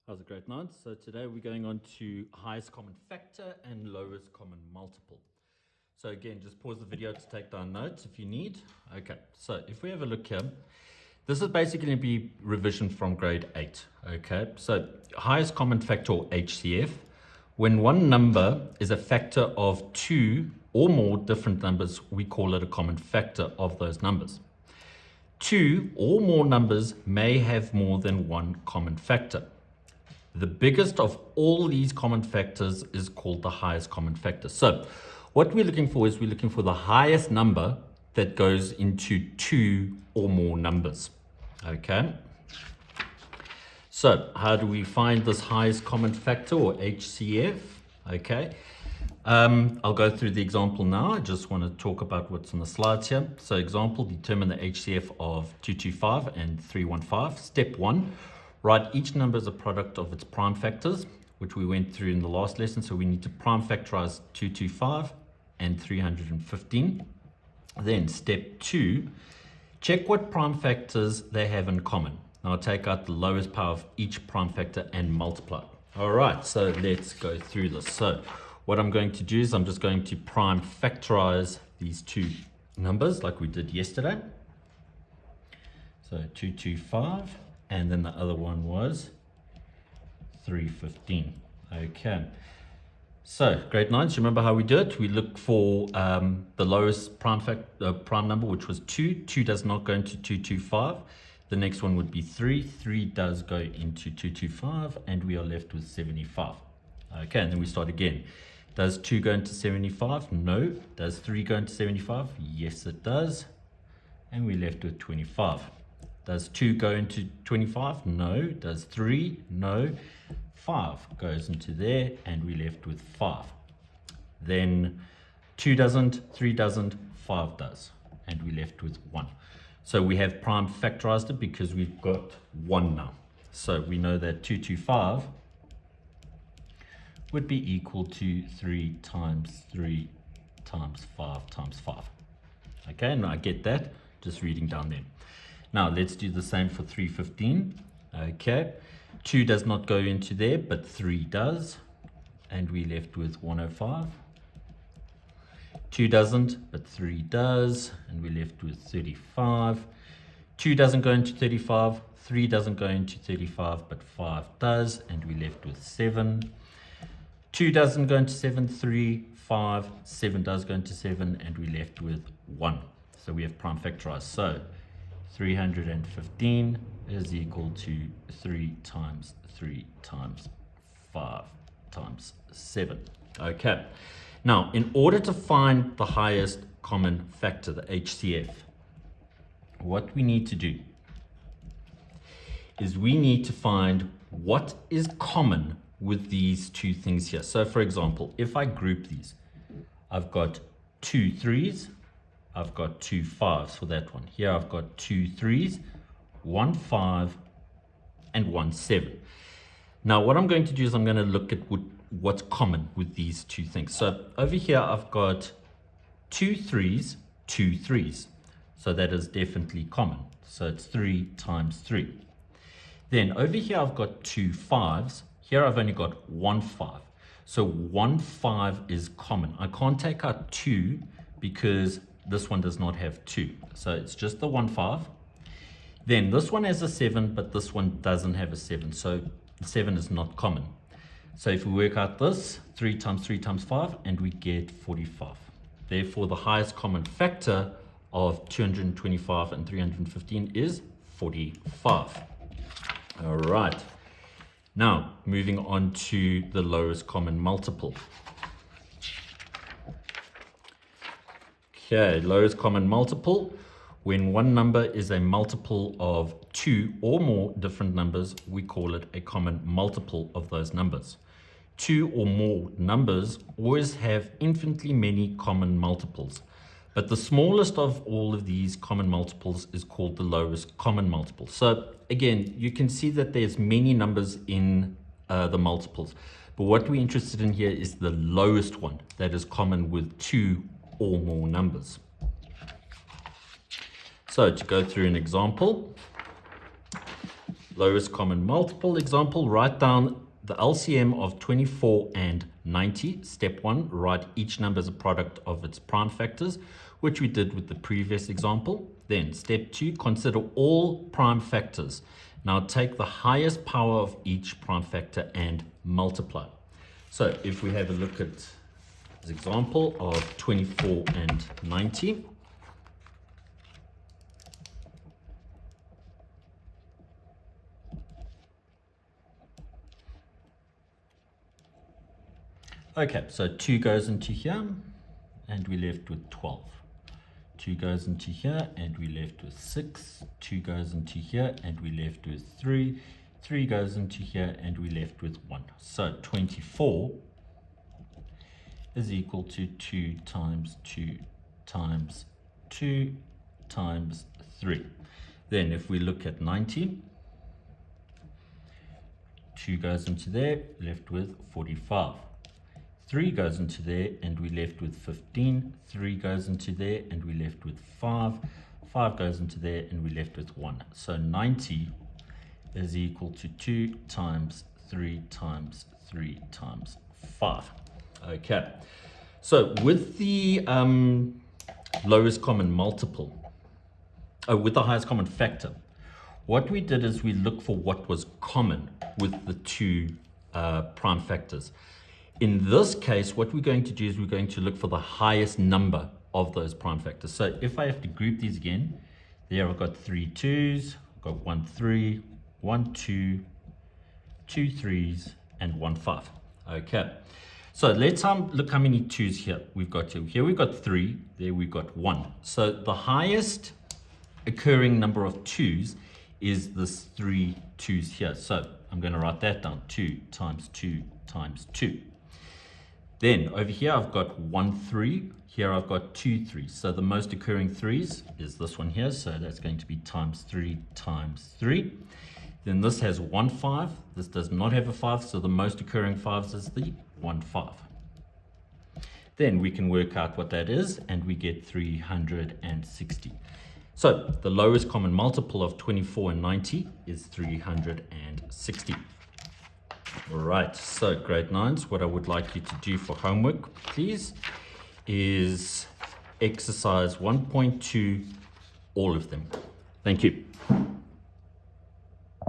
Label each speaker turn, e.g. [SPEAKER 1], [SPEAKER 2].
[SPEAKER 1] How's it, great night? So today we're going on to highest common factor and lowest common multiple. So again, just pause the video to take down notes if you need. Okay, so if we have a look here, this is basically going to be revision from grade 8. Okay, so highest common factor, or HCF, when one number is a factor of two or more different numbers, we call it a common factor of those numbers. Two or more numbers may have more than one common factor. The biggest of all these common factors is called the highest common factor. So what we're looking for is we're looking for the highest number that goes into two or more numbers. Okay. So how do we find this highest common factor, or HCF? Okay. I'll go through the example now. I just want to talk about what's on the slides here. So example, determine the HCF of 225 and 315. Step 1. Write each number as a product of its prime factors, which we went through in the last lesson. So we need to prime factorize 225 and 315. Then step 2, check what prime factors they have in common. Now take out the lowest power of each prime factor and multiply. All right, so let's go through this. So what I'm going to do is I'm just going to prime factorize these two numbers like we did yesterday. So 225. And then the other one was 315. Okay. So, grade 9, so remember how we do it? We look for the lowest prime number, which was 2. 2 does not go into 225. The next one would be 3. 3 does go into 225, and we are left with 75. Okay, and then we start again. Does 2 go into 75? No. Does 3 go into 75? Yes, it does. And we're left with 25. Does 2 go into 25? No. Does 3? No. 5 goes into there, and we're left with 5. Then 2 doesn't, 3 doesn't, 5 does, and we're left with 1. So we have prime factorized it because we've got 1 now. So we know that 225 would be equal to 3 times 3 times 5 times 5. Okay, and I get that just reading down there. Now let's do the same for 315. Okay, 2 does not go into there, but 3 does, and we're left with 105. 2 doesn't, but 3 does, and we're left with 35. 2 doesn't go into 35, 3 doesn't go into 35, but 5 does, and we're left with 7. 2 doesn't go into 7, 3, 5, 7 does go into 7, and we're left with 1. So we have prime factorized. So 315 is equal to 3 times 3 times 5 times 7. Okay. Now, in order to find the highest common factor, the HCF, what we need to do is we need to find what is common with these two things here. So, for example, if I group these, I've got 2 3s, I've got 2 5s for that one. Here I've got 2 3s, 1 5, and 1 7. Now what I'm going to do is I'm going to look at what's common with these two things. So over here I've got 2 3s, 2 3s. So that is definitely common. So it's 3 times 3. Then over here I've got 2 5s. Here I've only got 1 5. So 1 5 is common. I can't take out 2 because this one does not have 2. So it's just the 1 5. Then this one has a 7, but this one doesn't have a 7. So 7 is not common. So if we work out this, 3 times 3 times 5, and we get 45. Therefore, the highest common factor of 225 and 315 is 45. All right. Now, moving on to the lowest common multiple. Okay, lowest common multiple. When one number is a multiple of 2 or more different numbers, we call it a common multiple of those numbers. 2 or more numbers always have infinitely many common multiples, but the smallest of all of these common multiples is called the lowest common multiple. So again, you can see that there's many numbers in the multiples, but what we're interested in here is the lowest one that is common with 2 or more numbers. So to go through an example, lowest common multiple example, write down the LCM of 24 and 90. Step 1, write each number as a product of its prime factors, which we did with the previous example. Then step 2, consider all prime factors. Now take the highest power of each prime factor and multiply. So if we have a look at this example of 24 and 90, okay, so 2 goes into here, and we're left with 12. 2 goes into here, and we're left with 6. 2 goes into here, and we're left with 3. 3 goes into here, and we're left with 1. So 24 is equal to 2 times 2 times 2 times 3. Then if we look at 90, 2 goes into there, left with 45. 3 goes into there, and we're left with 15. 3 goes into there, and we're left with 5. 5 goes into there, and we're left with 1. So 90 is equal to 2 times 3 times 3 times 5. Okay, so with the lowest common multiple, with the highest common factor, what we did is we looked for what was common with the two prime factors. In this case, what we're going to do is we're going to look for the highest number of those prime factors. So if I have to group these again, there I've got 3 2s, I've got 1 3, 1 2, 2 3s, and 1 5. Okay, so let's look how many 2s here we've got here. Here we've got 3, there we've got 1. So the highest occurring number of 2s is this 3 2s here. So I'm going to write that down, 2 times 2 times 2. Then over here I've got 1 3, here I've got 2 3. So the most occurring 3s is this one here, so that's going to be times 3 times 3. Then this has 1 5, this does not have a 5, so the most occurring 5s is the 1 5. Then we can work out what that is, and we get 360. So the lowest common multiple of 24 and 90 is 360. All right, so grade 9s, what I would like you to do for homework, please, is exercise 1.2, all of them. Thank you.